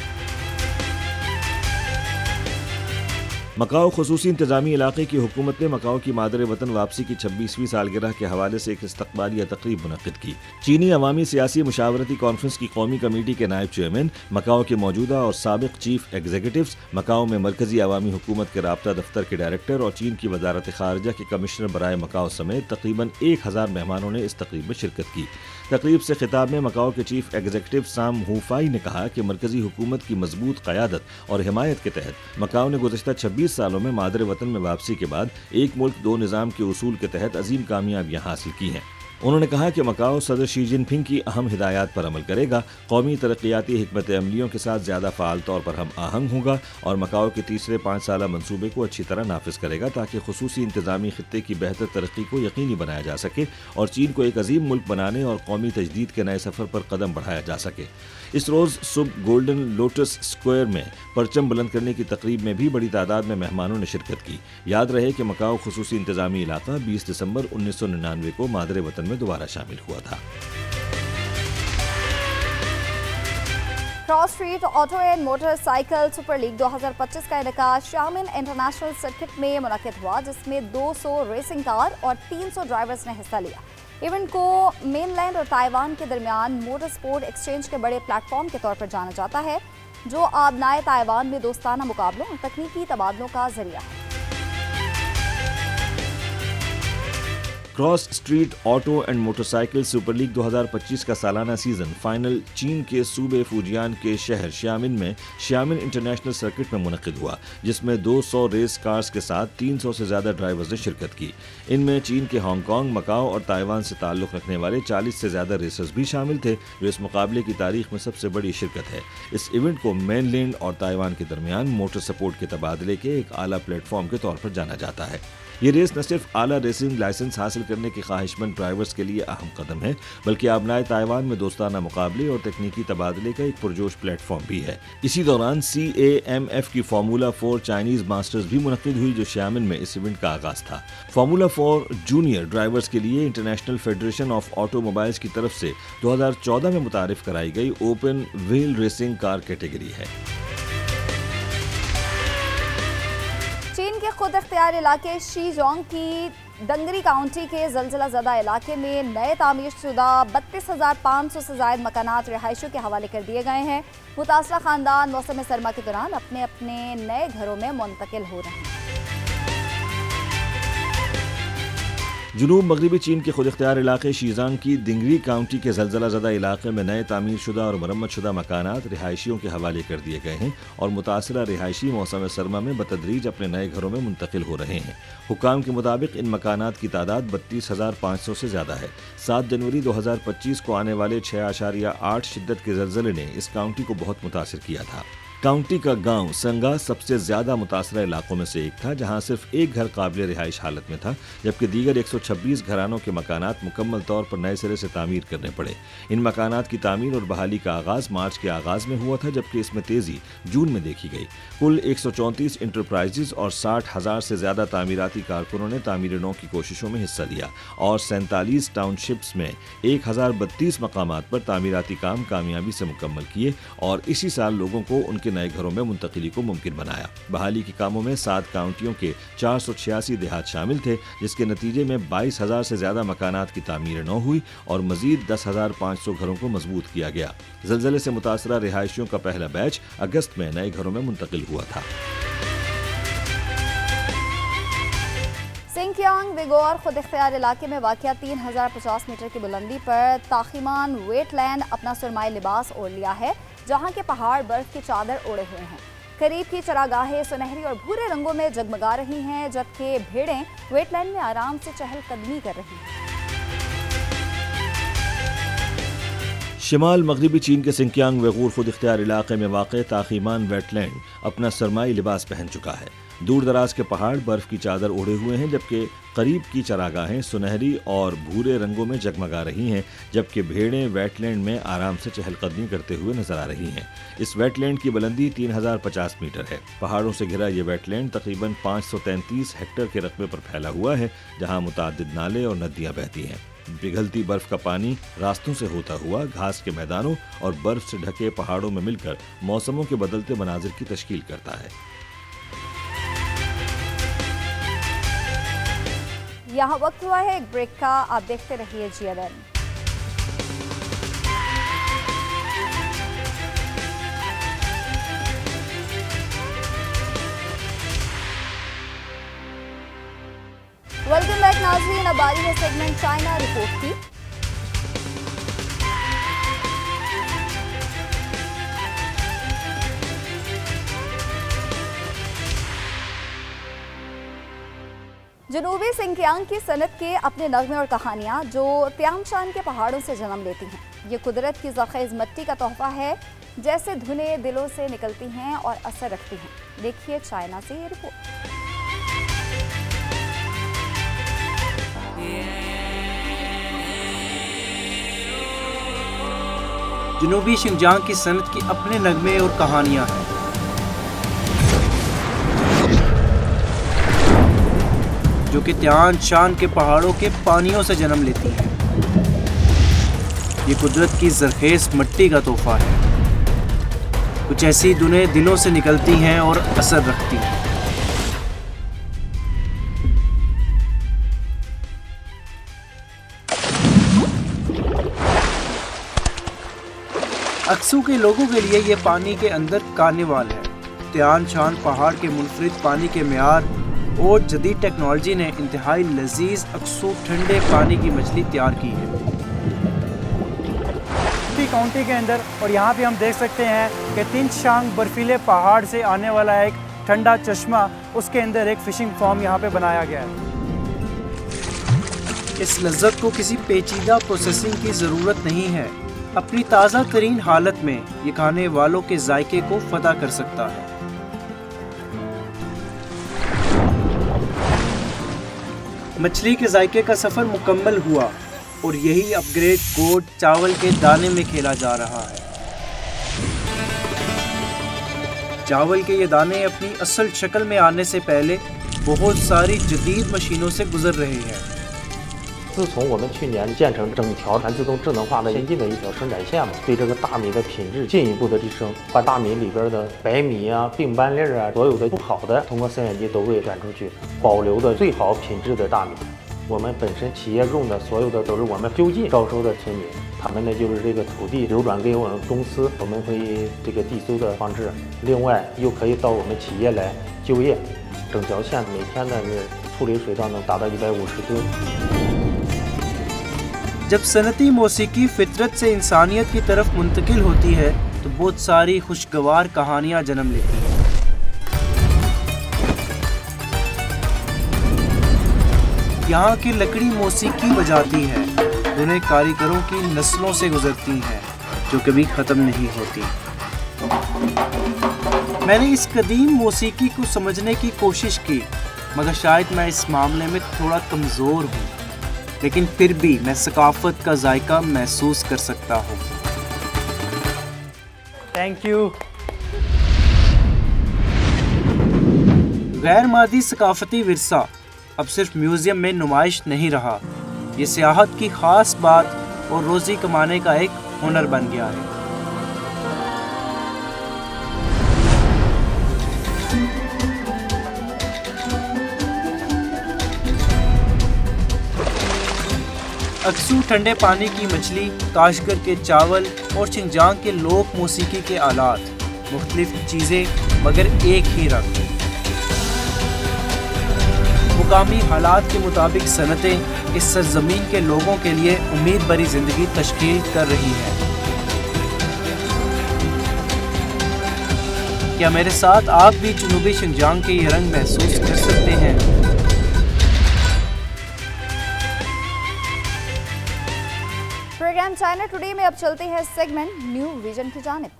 مکاؤ خصوصی انتظامی علاقے کی حکومت نے مکاؤ کی مادر وطن واپسی کی 26ویں سالگرہ کے حوالے سے ایک استقبالیہ تقریب منعقد کی۔ چینی عوامی سیاسی مشاورتی کانفرنس کی قومی کمیٹی کے نائب چیئرمین، مکاؤ کے موجودہ اور سابق چیف ایگزیکٹوز، مکاؤ میں مرکزی عوامی حکومت کے رابطہ دفتر کے ڈائریکٹر اور چین کی وزارت خارجہ کے کمشنر برائے مکاؤ سمیت تقریباً 1000 مہمانوں نے اس تقریب میں شرکت کی۔ تقریب سے خطاب میں مکاؤ کے چیف ایگزیکٹو سام ہوفائی نے کہا کہ مرکزی حکومت کی مضبوط قیادت اور حمایت کے تحت مکاؤ نے گزشتہ 26 سالوں میں مادر وطن میں واپسی کے بعد ایک ملک دو نظام کے اصول کے تحت عظیم کامیابیاں حاصل کی ہیں۔ انہوں نے کہا کہ مکاؤ صدر شی جن پنگ کی اہم ہدایات پر عمل کرے گا، قومی ترقیاتی حکمت عملیوں کے ساتھ زیادہ فعال طور پر ہم آہنگ ہوگا اور مکاؤ کے تیسرے 5 سالہ منصوبے کو اچھی طرح نافذ کرے گا تاکہ خصوصی انتظامی خطے کی بہتر ترقی کو یقینی بنایا جا سکے اور چین کو ایک عظیم ملک بنانے اور قومی تجدید کے نئے سفر پر قدم بڑھایا جا سکے۔ اس روز صبح گولڈن لوٹس اسکوائر میں پرچم بلند کرنے کی تقریب میں بھی بڑی تعداد میں مہمانوں نے شرکت کی۔ یاد رہے کہ مکاؤ خصوصی انتظامی علاقہ 20 دسمبر 1999 کو مادر وطن میں دوبارہ شامل ہوا تھا۔ Cross strait auto and motorcycle super سپر لیگ 2025 کا انعقاد شیامن انٹرنیشنل سرکٹ میں منعقد ہوا، جس میں 200 ریسنگ کار اور 300 ڈرائیورز نے حصہ لیا۔ ایونٹ کو مین لینڈ اور تائیوان کے درمیان موٹر سپورٹ ایکسچینج کے بڑے پلیٹ فارم کے طور پر جانا جاتا ہے، جو آبنائے تائیوان میں دوستانہ مقابلوں اور تکنیکی تبادلوں کا ذریعہ ہے۔ Cross strait auto and motorcycle super سپر لیگ 2025 کا سالانہ سیزن فائنل چین کے صوبے فوجیان کے شہر شیامن میں شیامن انٹرنیشنل سرکٹ میں منعقد ہوا، جس میں 200 ریس کارز کے ساتھ 300 سے زیادہ ڈرائیورز نے شرکت کی۔ ان میں چین کے ہانگ کانگ، مکاؤ اور تائیوان سے تعلق رکھنے والے 40 سے زیادہ ریسرز بھی شامل تھے، جو اس مقابلے کی تاریخ میں سب سے بڑی شرکت ہے۔ اس ایونٹ کو مین لینڈ اور تائیوان کے درمیان موٹر سپورٹ کے تبادلے کے ایک اعلیٰ پلیٹ فارم کے طور پر جانا جاتا ہے۔ یہ ریس نہ صرف اعلیٰ ریسنگ لائسنس حاصل کرنے کے خواہش مند ڈرائیورز کے لیے اہم قدم ہے، بلکہ آبنائے تائیوان میں دوستانہ مقابلے اور تکنیکی تبادلے کا ایک پرجوش پلیٹ فارم بھی ہے۔ اسی دوران CAMF کی فارمولا 4 چائنیز ماسٹرز بھی منعقد ہوئی، جو شیامن میں اس ایونٹ کا آغاز تھا۔ فارمولا 4 جونیئر ڈرائیورز کے لیے international federation of auto mobiles کی طرف سے 2014 میں متعارف کرائی گئی اوپن وہیل ریسنگ کار کیٹیگری ہے۔ چین کے خود اختیار علاقے شی جونگ کی ڈنگری کاؤنٹی کے زلزلہ زدہ علاقے میں نئے تعمیر شدہ 32,500 سے زائد مکانات رہائشیوں کے حوالے کر دیے گئے ہیں۔ متاثرہ خاندان موسم سرما کے دوران اپنے اپنے نئے گھروں میں منتقل ہو رہے ہیں۔ جنوب مغربی چین کے خود اختیار علاقے شیزانگ کی دنگری کاؤنٹی کے زلزلہ زدہ علاقے میں نئے تعمیر شدہ اور مرمت شدہ مکانات رہائشیوں کے حوالے کر دیے گئے ہیں اور متاثرہ رہائشی موسم سرما میں بتدریج اپنے نئے گھروں میں منتقل ہو رہے ہیں۔ حکام کے مطابق ان مکانات کی تعداد 32,500 سے زیادہ ہے۔ 7 جنوری 2025 کو آنے والے 6.8 شدت کے زلزلے نے اس کاؤنٹی کو بہت متاثر کیا تھا۔ کاؤنٹی کا گاؤں سنگا سب سے زیادہ متاثرہ علاقوں میں سے ایک تھا، جہاں صرف ایک گھر قابل رہائش حالت میں تھا، جبکہ دیگر 126 گھرانوں کے مکانات مکمل طور پر نئے سرے سے تعمیر کرنے پڑے۔ ان مکانات کی تعمیر اور بحالی کا آغاز مارچ کے آغاز میں ہوا تھا، جبکہ اس میں تیزی جون میں دیکھی گئی۔ کل 134 انٹرپرائزز اور 60,000 سے زیادہ تعمیراتی کارکنوں نے تعمیر نو کی کوششوں میں حصہ لیا اور 47 ٹاؤن شپس میں 1032 مقامات پر تعمیراتی کام کامیابی سے مکمل کیے اور اسی سال لوگوں کو ان کے نئے گھروں میں منتقلی کو ممکن بنایا۔ بحالی کے کاموں میں 7 کاؤنٹیوں کے 486 دیہات شامل تھے، جس کے نتیجے میں 22,000 سے زیادہ مکانات کی تعمیر نو ہوئی اور مزید 10,500 گھروں کو مضبوط کیا گیا۔ زلزلے سے متاثرہ رہائشیوں کا پہلا بیچ اگست میں نئے گھروں میں منتقل ہوا تھا۔ سنکیانگ ویگور خود اختیار علاقے میں واقع 3050 میٹر کی بلندی پر تاخیمان ویٹ لینڈ اپنا سرمائی لباس اوڑھ لیا ہے، جہاں کے پہاڑ برف کی چادر اوڑھے ہوئے ہیں۔ قریب کی چراگاہیں سنہری اور بھورے رنگوں میں جگمگا رہی ہیں، جبکہ بھیڑیں ویٹ لینڈ میں آرام سے چہل قدمی کر رہی ہیں۔ شمال مغربی چین کے سنکیانگ ویغور خود اختیار علاقے میں واقع تاخیمان ویٹ لینڈ اپنا سرمائی لباس پہن چکا ہے۔ دور دراز کے پہاڑ برف کی چادر اوڑھے ہوئے ہیں، جبکہ قریب کی چراگاہیں سنہری اور بھورے رنگوں میں جگمگا رہی ہیں، جبکہ بھیڑیں ویٹ لینڈ میں آرام سے چہل قدمی کرتے ہوئے نظر آ رہی ہیں۔ اس ویٹ لینڈ کی بلندی 3050 میٹر ہے۔ پہاڑوں سے گھرا یہ ویٹ لینڈ تقریباً 533 ہیکٹر کے رقبے پر پھیلا ہوا ہے، جہاں متعدد نالے اور ندیاں بہتی ہیں۔ پگھلتی برف کا پانی راستوں سے ہوتا ہوا گھاس کے میدانوں اور برف سے ڈھکے پہاڑوں میں مل کر موسموں کے بدلتے مناظر کی تشکیل کرتا ہے۔ यहाँ वक्त हुआ है एक ब्रेक का, आप देखते रहिए GNN। वेलकम बैक नाज़रीन, अब बारी है सेगमेंट चाइना रिपोर्ट की। जनूबी सिंकियांग की सनत के अपने नगमे और कहानियाँ जो त्यांगशान के पहाड़ों से जन्म लेती हैं। ये कुदरत की ज़ख़ीज़ मिट्टी का तोहफ़ा है, जैसे धुनें दिलों से निकलती हैं और असर रखती हैं। देखिए चाइना से ये रिपोर्ट। जनूबी शिनजांग की सनत की अपने नगमे और कहानियाँ हैं, जो कि त्यांगशान के पहाड़ों के पानियों से जन्म लेती हैं। ये कुदरत की ज़रखेज़ मिट्टी का तोहफ़ा है। कुछ ऐसी धुनें दिलों से निकलती हैं और असर रखती हैं। अक्सू के लोगों के लिए ये पानी के अंदर कार्निवाल है। त्यांगशान पहाड़ के मुनफरिद पानी के मेयार और जदीद टेक्नोलॉजी ने इंतहाई लजीज अक्सू ठंडे पानी की मछली तैयार की है। काउंटी के अंदर, और यहाँ पे हम देख सकते हैं कि तिनशांग बर्फीले पहाड़ से आने वाला एक ठंडा चश्मा, उसके अंदर एक फिशिंग फार्म यहाँ पे बनाया गया है। इस लज्जत को किसी पेचीदा प्रोसेसिंग की ज़रूरत नहीं है। अपनी ताज़ा तरीन हालत में ये खाने वालों के जायके को फदा कर सकता है। मछली के जायके का सफ़र मुकम्मल हुआ और यही अपग्रेड कोड चावल के दाने में खेला जा रहा है। चावल के ये दाने अपनी असल शक्ल में आने से पहले बहुत सारी जदीद मशीनों से गुजर रहे हैं। 自从我们去年建成整条全自动智能化的先进的一条生产线嘛，对这个大米的品质进一步的提升，把大米里边的白米啊、病斑粒啊，所有的不好的，通过生产机都会转出去，保留的最好品质的大米。我们本身企业种的所有的都是我们就近招收的村民，他们呢就是这个土地流转给我们公司，我们会这个地收的方式，另外又可以到我们企业来就业。整条线每天呢是处理水稻能达到150吨。 जब सनती मौसीकी फितरत से इंसानियत की तरफ मुंतकिल होती है तो बहुत सारी खुशगवार कहानियाँ जन्म लेती हैं। यहाँ की लकड़ी मौसीकी बजाती है, उन्हें कारीगरों की नस्लों से गुजरती हैं जो कभी ख़त्म नहीं होती। मैंने इस कदीम मौसीकी को समझने की कोशिश की, मगर शायद मैं इस मामले में थोड़ा कमज़ोर हूँ, लेकिन फिर भी मैं सकाफत का जायका महसूस कर सकता हूँ। Thank you. गैर मादी सकाफती विरसा अब सिर्फ म्यूज़ियम में नुमाइश नहीं रहा, ये सियाहत की ख़ास बात और रोज़ी कमाने का एक हुनर बन गया है। अक्सू ठंडे पानी की मछली, काशगर के चावल और शिनजांग के लोक मौसीकी के आलात, मुख्तलिफ चीज़ें मगर एक ही रंग। मुकामी हालात के मुताबिक सनतें इस सरजमीन के लोगों के लिए उम्मीद भरी ज़िंदगी तश्कील कर रही हैं। क्या मेरे साथ आप भी जनूबी शिनजांग के ये रंग महसूस कर सकते हैं? प्रोग्राम चाइना टुडे में अब चलते हैं सेगमेंट न्यू विजन की जानिब।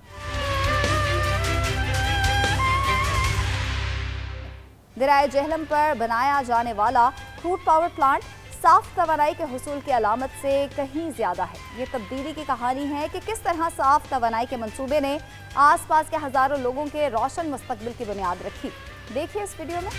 दरियाए जेहलम पर बनाया जाने वाला क्रूड पावर प्लांट साफ तवानाई के हुसूल की अलामत से कहीं ज्यादा है। ये तब्दीली की कहानी है कि किस तरह साफ तवानाई के मंसूबे ने आसपास के हजारों लोगों के रोशन मुस्तकबिल की बुनियाद रखी। देखिए इस वीडियो में।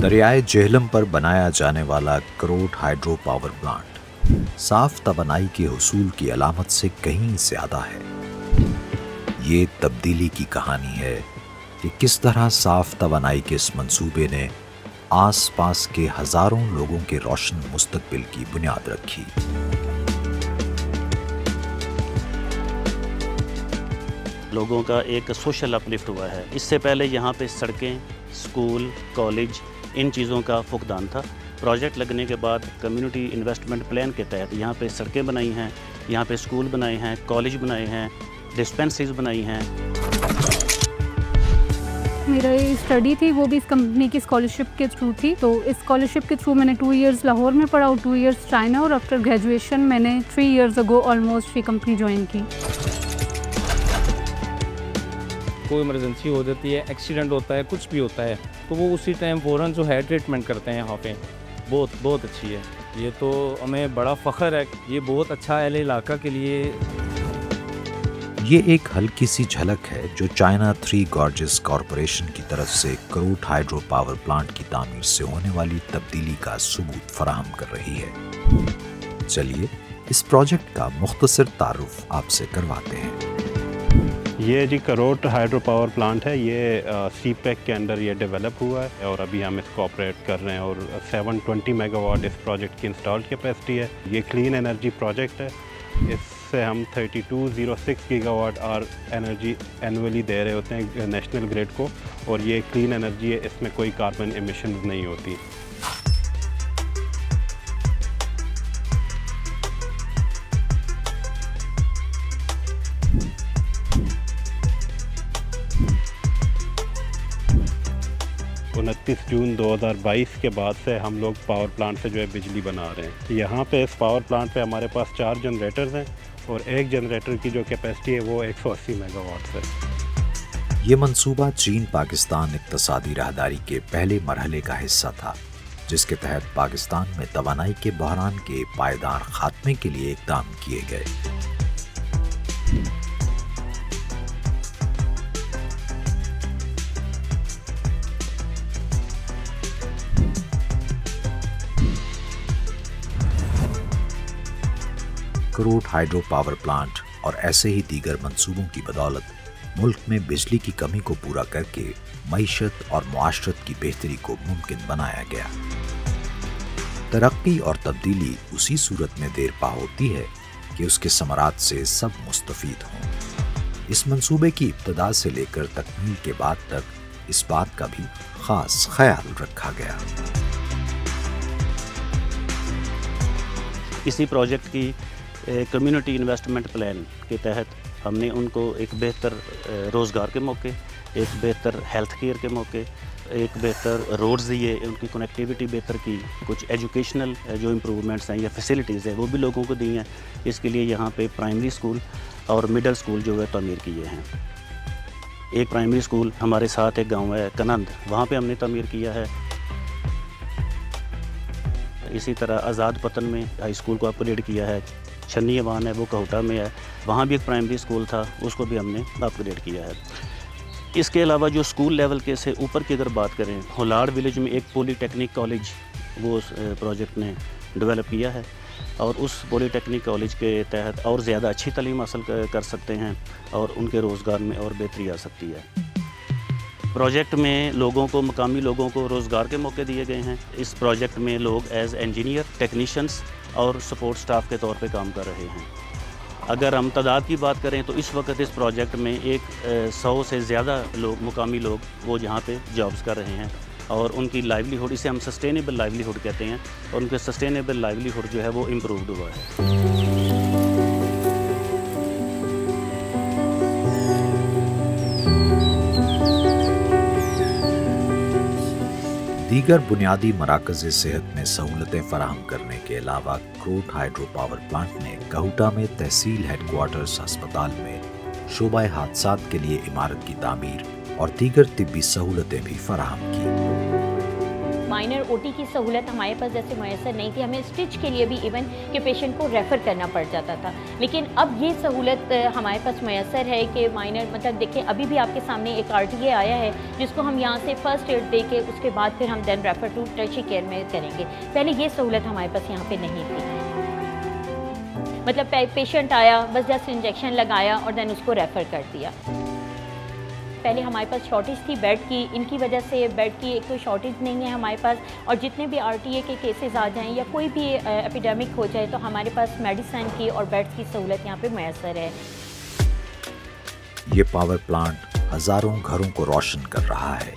दरियाए जेहलम पर बनाया जाने वाला करोट हाइड्रो पावर प्लांट साफ तवानाई के हुसूल की अलामत से कहीं ज़्यादा है। ये तब्दीली की कहानी है कि किस तरह साफ तवानाई के इस मंसूबे ने आस-पास के हज़ारों लोगों के रोशन मुस्तकबिल की बुनियाद रखी। लोगों का एक सोशल अपलिफ्ट हुआ है। इससे पहले यहाँ पे सड़कें, स्कूल, कॉलेज, इन चीज़ों का फुकदान था। प्रोजेक्ट लगने के बाद कम्युनिटी इन्वेस्टमेंट प्लान के तहत यहाँ पे सड़कें बनाई हैं, यहाँ पे स्कूल बनाए हैं, कॉलेज बनाए हैं, डिस्पेंसरीज बनाई हैं। मेरा ये स्टडी थी वो भी इस कंपनी की स्कॉलरशिप के थ्रू थी। तो इस स्कॉलरशिप के थ्रू मैंने 2 इयर्स लाहौर में पढ़ा और 2 इयर्स चाइना, और आफ्टर ग्रेजुएशन मैंने 3 इयर्स अगो ऑलमोस्ट ये कंपनी ज्वाइन की। कोई इमरजेंसी हो जाती है, एक्सीडेंट होता है, कुछ भी होता है, तो वो उसी टाइम फ़ौरन जो है ट्रीटमेंट करते हैं यहाँ पे। बहुत अच्छी है ये, तो हमें बड़ा फ़ख्र है। ये बहुत अच्छा है अहले इलाका के लिए। ये एक हल्की सी झलक है जो चाइना 3 गॉर्जेस कॉरपोरेशन की तरफ से करोट हाइड्रो पावर प्लांट की तामीर से होने वाली तब्दीली का सबूत फराहम कर रही है। चलिए इस प्रोजेक्ट का मुख्तसर तारुफ आपसे करवाते हैं। ये जी करोट हाइड्रो पावर प्लांट है। ये सीपैक के अंडर ये डेवलप हुआ है और अभी हम इसको ऑपरेट कर रहे हैं और 720 मेगावाट इस प्रोजेक्ट की इंस्टॉल्ड कैपेसिटी है। ये क्लीन एनर्जी प्रोजेक्ट है। इससे हम 3206 गीगावाट आवर एनर्जी एनुअली दे रहे होते हैं नेशनल ग्रिड को, और ये क्लीन एनर्जी है, इसमें कोई कार्बन एमिशन नहीं होती। जून 2022 के बाद से हम लोग पावर प्लांट से जो है बिजली बना रहे हैं। यहाँ पे इस पावर प्लांट पे हमारे पास 4 जनरेटर्स हैं और एक जनरेटर की जो कैपेसिटी है वो 180 मेगावाट है। ये मंसूबा चीन पाकिस्तान इक्तसादी राहदारी के पहले मरहले का हिस्सा था, जिसके तहत पाकिस्तान में तवानाई के बहरान के पायदार खात्मे के लिए इक़दाम किए गए। करोट हाइड्रो पावर प्लांट और ऐसे ही दीगर मंसूबों की बदौलत मुल्क में बिजली की कमी को पूरा करके मईशत और मुआशरत की बेहतरी को मुमकिन बनाया गया। तरक्की और तब्दीली उसी सूरत में देर पा होती है कि उसके समरात से सब मुस्तफीद हों। इस मंसूबे की इब्तदा से लेकर तकमील के बाद तक इस बात का भी खास ख्याल रखा गया। इसी प्रोजेक्ट की कम्युनिटी इन्वेस्टमेंट प्लान के तहत हमने उनको एक बेहतर रोज़गार के मौके, एक बेहतर हेल्थ केयर के मौके, एक बेहतर रोड्स दिए, उनकी कनेक्टिविटी बेहतर की, कुछ एजुकेशनल जो इम्प्रूवमेंट्स हैं या फैसिलिटीज़ हैं वो भी लोगों को दी हैं। इसके लिए यहाँ पे प्राइमरी स्कूल और मिडल स्कूल जो है तामीर किए हैं। एक प्राइमरी स्कूल हमारे साथ एक गाँव है कनंद, वहाँ पर हमने तामीर किया है। इसी तरह आज़ाद पतन में हाई स्कूल को अपग्रेड किया है। छन्नी वान है वो कहुटा में है, वहाँ भी एक प्राइमरी स्कूल था, उसको भी हमने अपग्रेड किया है। इसके अलावा जो स्कूल लेवल के से ऊपर की अगर बात करें, होलाड़ विलेज में एक पॉलीटेक्निक कॉलेज वो उस प्रोजेक्ट ने डेवलप किया है, और उस पॉलीटेक्निक कॉलेज के तहत और ज़्यादा अच्छी तालीम हासिल कर सकते हैं और उनके रोज़गार में और बेहतरी आ सकती है। प्रोजेक्ट में लोगों को, मकामी लोगों को रोज़गार के मौके दिए गए हैं। इस प्रोजेक्ट में लोग एज इंजीनियर, टेक्नीशियंस और सपोर्ट स्टाफ के तौर पे काम कर रहे हैं। अगर हम तादाद की बात करें तो इस वक्त इस प्रोजेक्ट में 100 से ज़्यादा लोग, मुकामी लोग वो यहाँ पे जॉब्स कर रहे हैं और उनकी लाइवलीहुड, इसे हम सस्टेनेबल लाइवलीहुड कहते हैं, और उनके सस्टेनेबल लाइवलीहुड जो है वो इम्प्रूव्ड हुआ है। दीगर बुनियादी मराकज़ सेहत में सहूलतें फराहम करने के अलावा करोट हाइड्रो पावर प्लांट ने कहुटा में तहसील हेडक्वार्टर्स अस्पताल में शोबा हादसात के लिए इमारत की तामीर और दीगर तिब्बी सहूलतें भी फराहम की। माइनर ओटी की सहूलत हमारे पास जैसे मैसर नहीं थी, हमें स्टिच के लिए भी इवन कि पेशेंट को रेफ़र करना पड़ जाता था। लेकिन अब ये सहूलत हमारे पास मैसर है कि माइनर मतलब देखें अभी भी आपके सामने एक RTA आया है जिसको हम यहाँ से फर्स्ट एड दे के उसके बाद फिर हम then refer to tertiary care में करेंगे। पहले ये सहूलत हमारे पास यहाँ पे नहीं थी, मतलब पेशेंट आया बस जस्ट इंजेक्शन लगाया और देन उसको रेफ़र कर दिया। पहले हमारे पास शॉर्टेज थी बेड की, इनकी वजह से बेड की एक तो शॉर्टेज नहीं है हमारे पास, और जितने भी RTA के केसेस आ जाएं या कोई भी एपिडेमिक हो जाए तो हमारे पास मेडिसिन की और बेड्स की सहूलत यहाँ पे मैसर है। ये पावर प्लांट हजारों घरों को रोशन कर रहा है,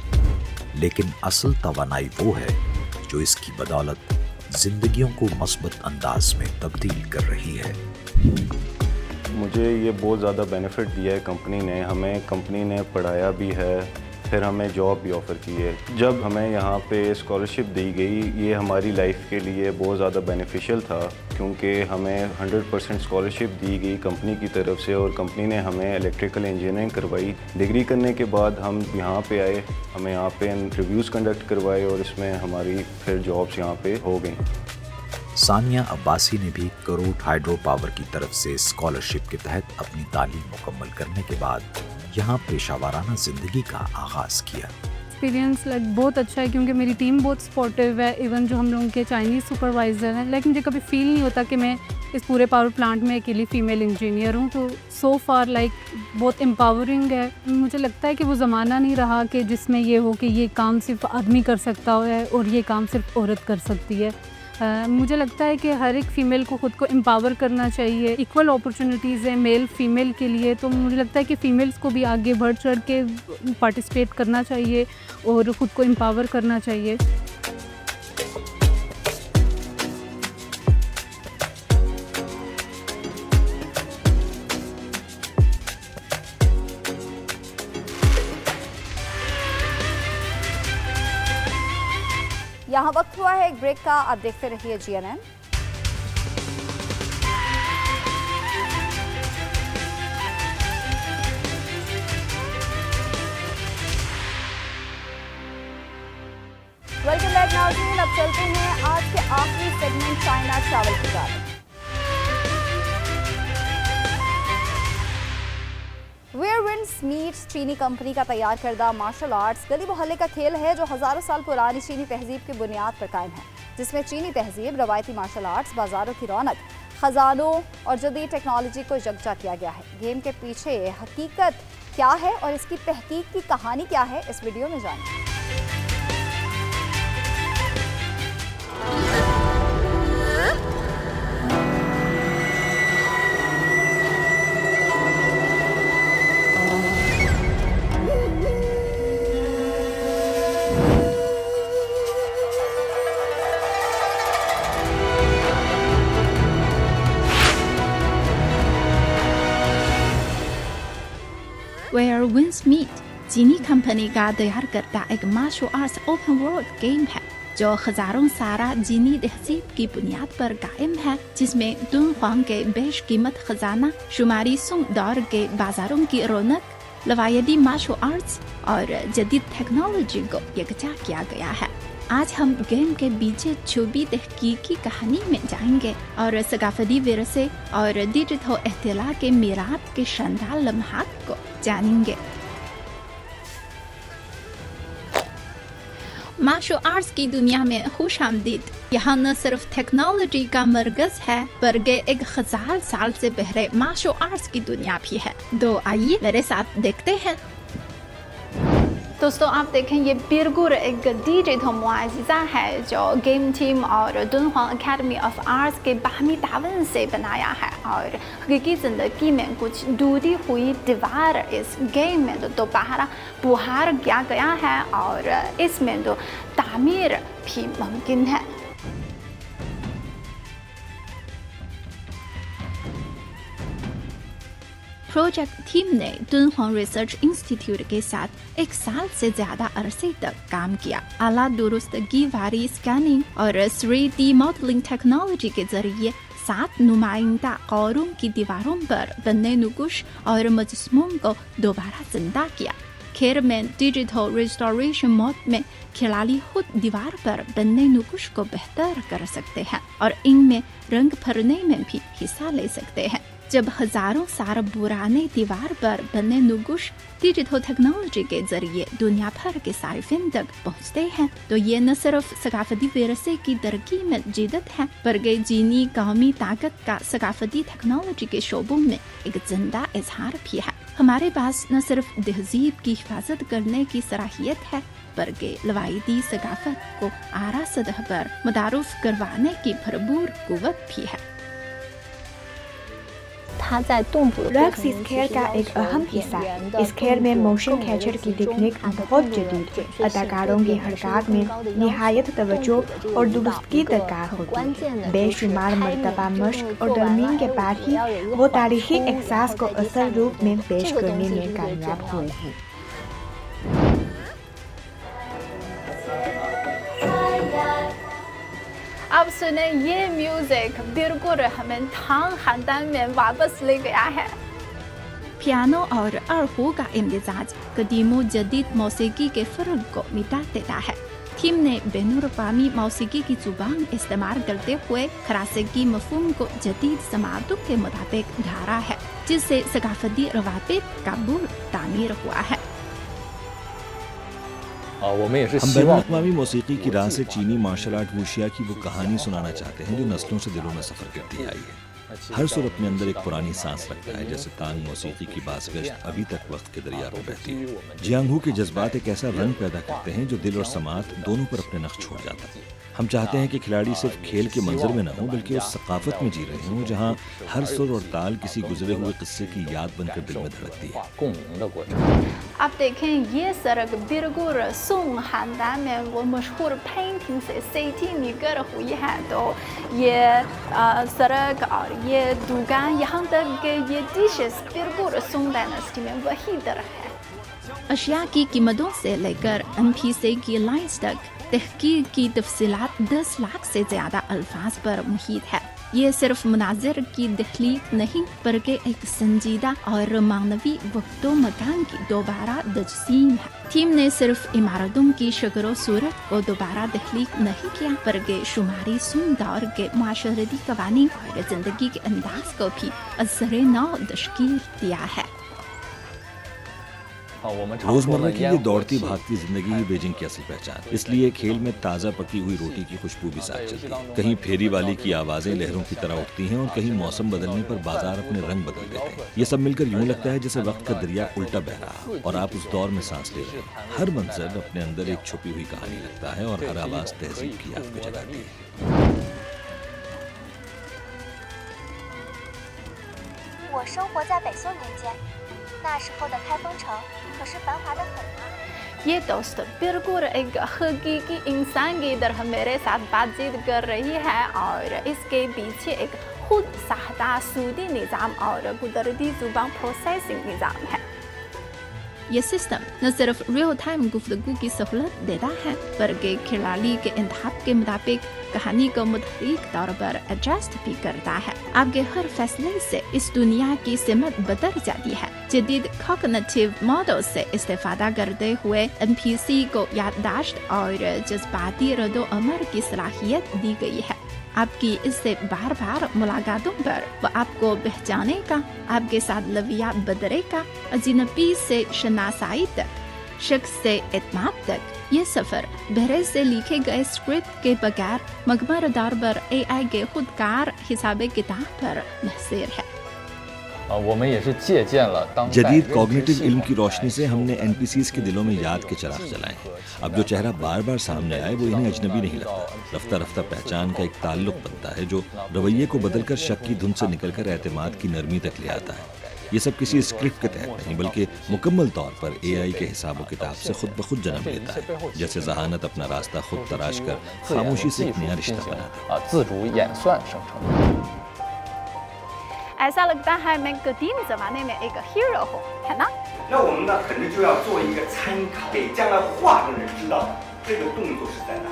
लेकिन असल तवानाई वो है जो इसकी बदौलत जिंदगियों को मस्बत अंदाज में तब्दील कर रही है। मुझे ये बहुत ज़्यादा बेनिफिट दिया है कंपनी ने, हमें कंपनी ने पढ़ाया भी है, फिर हमें जॉब भी ऑफ़र की है। जब हमें यहाँ पे स्कॉलरशिप दी गई ये हमारी लाइफ के लिए बहुत ज़्यादा बेनिफिशियल था, क्योंकि हमें 100% स्कॉलरशिप दी गई कंपनी की तरफ से, और कंपनी ने हमें इलेक्ट्रिकल इंजीनियरिंग करवाई। डिग्री करने के बाद हम यहाँ पे आए, हमें यहाँ पे रिव्यूज़ कंडक्ट करवाए और इसमें हमारी फिर जॉब्स यहाँ पे हो गई। सानिया अब्बासी ने भी करोट हाइड्रो पावर की तरफ से स्कॉलरशिप के तहत अपनी तालीम मुकम्मल करने के बाद यहाँ पेशावराना जिंदगी का आगाज किया। एक्सपीरियंस बहुत अच्छा है क्योंकि मेरी टीम बहुत सपोर्टिव है। इवन जो हम लोगों के चाइनीज़ सुपरवाइज़र हैं, लेकिन मुझे कभी फील नहीं होता कि मैं इस पूरे पावर प्लांट में अकेली फ़ीमेल इंजीनियर हूँ। तो सो फार बहुत एम्पावरिंग है। मुझे लगता है कि वो ज़माना नहीं रहा कि जिसमें ये हो कि ये काम सिर्फ आदमी कर सकता है और ये काम सिर्फ औरत कर सकती है। मुझे लगता है कि हर एक फ़ीमेल को ख़ुद को एम्पावर करना चाहिए। इक्वल अपॉर्चुनिटीज़ हैं मेल फीमेल के लिए, तो मुझे लगता है कि फ़ीमेल्स को भी आगे बढ़ चढ़ के पार्टिसिपेट करना चाहिए और ख़ुद को एम्पावर करना चाहिए। यहाँ वक्त हुआ है एक ब्रेक का, आप देखते रहिए GNN। वेलकम बैक नाज़रीन, अब चलते हैं आज के आखिरी सेगमेंट चाइना ट्रैवल की तरफ। वेयर विंड्स मीट्स चीनी कंपनी का तैयार करदा मार्शल आर्ट्स गली मोहल्ले का खेल है जो हज़ारों साल पुरानी चीनी तहजीब की बुनियाद पर कायम है, जिसमें चीनी तहजीब, रवायती मार्शल आर्ट्स, बाज़ारों की रौनक, ख़जानों और जदीद टेक्नोलॉजी को यकजा किया गया है। गेम के पीछे हकीकत क्या है और इसकी तहकीक की कहानी क्या है, इस वीडियो में जानिए। Where Winds Meet चीनी कंपनी का तैयार करता एक martial arts open world game है जो हजारों सारा चीनी तहजीब की बुनियाद पर कायम है, जिसमें दुनहुआंग के बेशकीमत खजाना, शुमारी सुंग दौर के बाजारों की रौनक, रवायती मार्शल आर्ट्स और जदीद टेक्नोलॉजी को यकजा किया गया है। आज हम गेम के पीछे छुपी तहकीकी कहानी में जाएंगे और सकाफती विरसे और डिजिटल इत्तला के मीराब के शानदार लम्हात को जानेंगे। मार्शल आर्ट्स की दुनिया में खुश आमदीद। यहाँ न सिर्फ टेक्नोलॉजी का मरकज है बल्कि 1000 साल से पहले मार्शल आर्ट्स की दुनिया भी है। तो आइए मेरे साथ देखते हैं। दोस्तों आप देखें, ये बिरगुर एक डिजिटल मुआजिज़ा है जो गेम टीम और दुनहुआंग एकेडमी ऑफ आर्ट्स के बाहमी तावन से बनाया है, और हकीकी ज़िंदगी में कुछ टूटी हुई दीवार इस गेम में दोबारा बुहार किया गया है और इसमें तो तामीर भी मुमकिन है। प्रोजेक्ट टीम ने दुनहुआंग रिसर्च इंस्टीट्यूट के साथ 1 साल से ज्यादा अरसे तक काम किया। आला दुरुस्तगी वाली स्कैनिंग और 3D मॉडलिंग टेक्नोलॉजी के जरिए 7 नुमाइंदा कौरों की दीवारों पर बने नुकुश और मजस्मों को दोबारा जिंदा किया। खेल में डिजिटल रिस्टोरेशन मोड में खिलाड़ी खुद दीवार पर बने नुकुश को बेहतर कर सकते हैं और इनमें रंग भरने में भी हिस्सा ले सकते हैं। जब हजारों साल पुराने दीवार पर बने नुकुश डिजिटल टेक्नोलॉजी के जरिए दुनिया भर के साइफिन तक पहुंचते हैं तो ये न सिर्फ सकाफती विरसे की तरक्की में जिद्दत है बल्कि चीनी कौमी ताकत का सकाफती टेक्नोलॉजी के शोबों में एक जिंदा इजहार भी है। हमारे पास न सिर्फ तहजीब की हिफाजत करने की सलाहियत है बल्कि रवायती सकाफत को आला सतह पर मुतारुफ करवाने की भरपूर कुव्वत भी है। रक्स इस खेल का एक अहम हिस्सा है। इस खेल में मोशन कैचर की टेक्निक बहुत जदीद है। अदाकारों की हरकत में निहायत तवज्जो और दुरुस्तगी दरकार होती है। बेशुमार मर्तबा मश्क और तरमीम के बाद ही वो तारीखी एहसास को असल रूप में पेश करने में कामयाब हुए हैं। अब सुने ये म्यूजिक बिल्कुल हमें थांग खानदान में वापस ले गया है। पियानो और अरहू का इम्तिजाज कदीम व जदीद मौसीकी के फर्क को मिटा देता है। थीम ने बैनुल-अक़वामी मौसीकी की जुबान इस्तेमाल करते हुए क्लासिकी मफ़हूम को जदीद समातों के मुताबिक ढाला है, जिससे सकाफती रवाबित का बुल तामीर हुआ है। हम बैनुल-अक़वामी मौसीकी की राह से चीनी मार्शल आर्ट वुशिया की वो कहानी सुनाना चाहते हैं जो नस्लों से दिलों में सफ़र करती आई है। हर सुर अपने अंदर एक पुरानी सांस रखता है, जैसे तांग मौसीकी की बासगश्त अभी तक वक्त के दरिया पर बहती है। जियांगहू के जज्बात एक ऐसा रंग पैदा करते हैं जो दिल और समात दोनों पर अपने नक्श छोड़ जाता है। हम चाहते हैं कि खिलाड़ी सिर्फ खेल के मंजर में न हो बल्कि उस सकाफत में जी रहे हों जहाँ हर सुर और ताल किसी गुजरे हुए किस्से की याद बनकर दिल में धड़कती है। अब देखें ये सड़क बिल्कुल सोंग खानदान में वो मशहूर पेंटिंग से सेटिंग निकल हुई है। तो ये सड़क और ये दुकान यहाँ तक के ये डिशेस बिल्कुल सोंग डायनेस्टी में वही तरह है। अशिया की कीमतों से लेकर NPC की लाइन्स तक तहकीक की तफसीलात 10 लाख से ज्यादा अल्फाज पर मुहित है। ये सिर्फ मुनाजिर की तख्लीक नहीं बल्कि एक संजीदा और मानवी वक्तो मकान की दोबारा तजसीम है। थीम ने सिर्फ इमारतों की शक्ल सूरत को दोबारा तख्लीक नहीं किया बल्कि शुमारी सुन दौर के माशरती कवानीन और जिंदगी के अंदाज को भी असर नौ तश्कील दिया है। रोजमर्रा की ये दौड़ती भागती जिंदगी ही बीजिंग की असल पहचान, इसलिए खेल में ताज़ा पकी हुई रोटी की खुशबू भी साथ चलती है। कहीं फेरी वाली की आवाज़ें लहरों की तरह उठती हैं और कहीं मौसम बदलने पर बाजार अपने रंग बदल देते हैं। ये सब मिलकर यूं लगता है जैसे वक्त का दरिया उल्टा बह रहा और आप उस दौर में सांस ले रहे हैं। हर मंजर अपने अंदर एक छुपी हुई कहानी लगता है और हर आवाज़ तहजीब की याद को जगाती है। 我生活在北宋年间，那时候的开封城可是繁华的很啊。 ये दोस्त बिल्कुल एक हकीकी इंसान की तरह मेरे साथ बातचीत कर रही है और इसके पीछे एक खुद साहता सूदी निज़ाम और कुदरती जुबान प्रोसेसिंग निज़ाम है। ये सिस्टम न सिर्फ रियल टाइम गुफ्तगू की सहूलत देता है बल्कि खिलाड़ी के इंतखाब के मुताबिक कहानी को मुतहरिक तौर पर एडजस्ट भी करता है। आपके हर फैसले से इस दुनिया की सिमत बदल जाती है। जदीद कॉग्निटिव मॉडल से इस्तेफादा करते हुए NPC को याददाश्त और जज्बाती रद्दो अमल की सलाहियत दी गई है। आपकी इससे बार बार मुलाकातों पर वो आपको पहचानेगा, आपके साथ लविया बदलेगा। अजनबी से शनासाई तक, शख्स से एतमाद तक, ये सफ़र बहरे से लिखे गए स्क्रिप्ट के बगैर मकबर दौर पर AI के खुदकार हिसाब किताब पर महसूर है। जदीद कॉग्निटिव इल्म की रोशनी से हमने NPCs के दिलों में याद के चिराग जलाए हैं। अब जो चेहरा बार बार सामने आए वो इन्हें अजनबी नहीं लगता। रफ्ता रफ्ता पहचान का एक ताल्लुक बनता है जो रवैये को बदलकर शक की धुन से निकलकर एतमाद की नरमी तक ले आता है। ये सब किसी स्क्रिप्ट के तहत नहीं बल्कि मुकम्मल तौर पर AI के हिसाब किताब से खुद ब खुद जन्म लेता है। जैसे जहानत अपना रास्ता खुद तराश कर खामोशी से एक नया रिश्ता बनाती। ऐसा लगता है मैं कदीम ज़माने में एक हीरो हूँ, है ना? 那我们呢，肯定就要做一个参考，给将来画的人知道这个动作是在哪。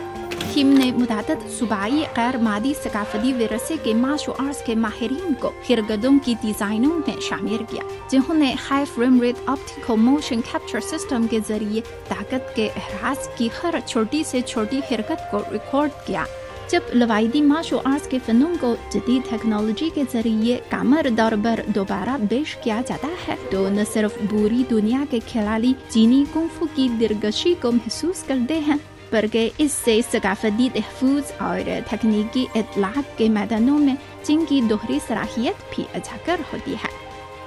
टीम ने मुतादिद सूबाई गैर मादी सकाफती विरसे के मार्शल आर्ट्स के माहिरीन को हिरगदों की डिज़ाइनों में शामिल किया, जिन्होंने high frame rate optical motion capture system के जरिए ताकत के एहसास की हर छोटी से छोटी हरकत को रिकॉर्ड किया। जब रवायती मार्शल आर्ट्स के फनों को जदीद टेक्नोलॉजी के जरिए कामर दौर पर दोबारा पेश किया जाता है तो न सिर्फ पूरी दुनिया के खिलाड़ी चीनी कुंफू की दिलकशी को महसूस करते हैं, बल्कि इससे सकाफती तहफ़्फ़ुज़ और तकनीकी इत्तलात के मैदानों में चीन की दोहरी सलाहियत भी उजागर होती है।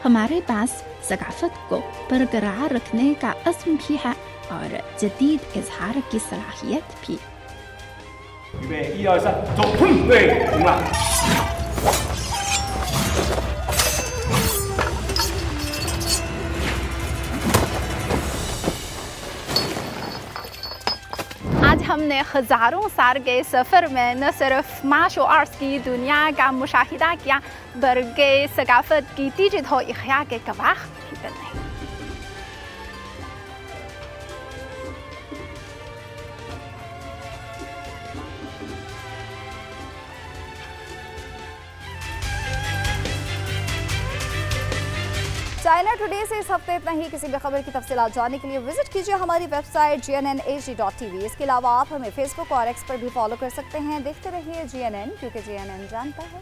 हमारे पास सकाफत को बरकरार रखने का अज़्म भी है और जदीद इजहार की सलाहियत भी। 预备，1、2、3，走！对，停了。आज हमने हज़ारों साल के सफ़र में न सिर्फ मार्शल आर्ट्स की दुनिया का मुशाहिदा किया, बल्कि सकाफत की तीजिद हो इख्या के गवाह भी बने। चाइना टुडे से इस हफ्ते इतना ही। किसी भी खबर की तफसीलात जानने के लिए विजिट कीजिए हमारी वेबसाइट GNNHD.tv। इसके अलावा आप हमें फेसबुक और एक्स पर भी फॉलो कर सकते हैं। देखते रहिए GNN, क्योंकि GNN जानता है।